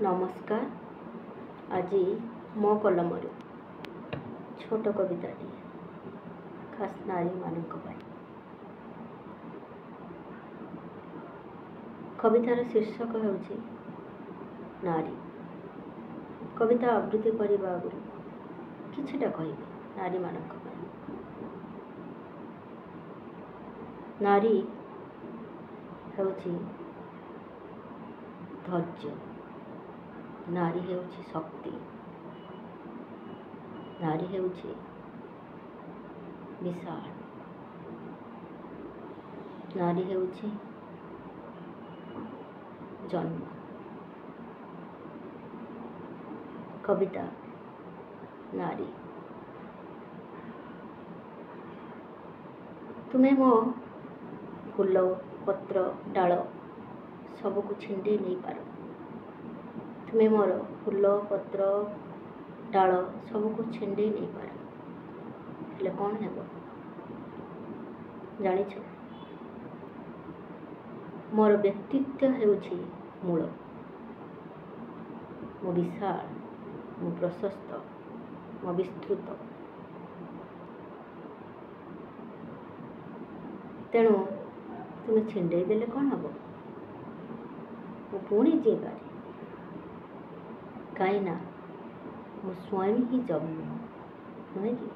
नमस्कार। आज मो कलम छोट कविताटी खास नारी मानक कवितार शीर्षक ହେଉଛି नारी। कविता आवृत्ति करने आगु किछिटा कहबी नारी मानक नारी ହେଉଛି धैर्य, नारी ହେଉଛି शक्ति, नारी ହେଉଛି विशाल, नारी ହେଉଛି जन्म। कविता नारी। तुम्हें मो फूल पत्र डाल सबको छिंडे नहीं पार। तुम्हें मोर फूल पत्र डाल सबको छिंडे नहीं पार। हेले कौन है जानिछ? मोर व्यक्तित्व हेउछि मूल। मो विशाल, मो प्रशस्त, मो विस्तृत। तेणु तुम्हें छिंडे देले कौन हम? मु पुणी जी पारे कहीं ना मु स्वयं ही जन्म नुहे कि।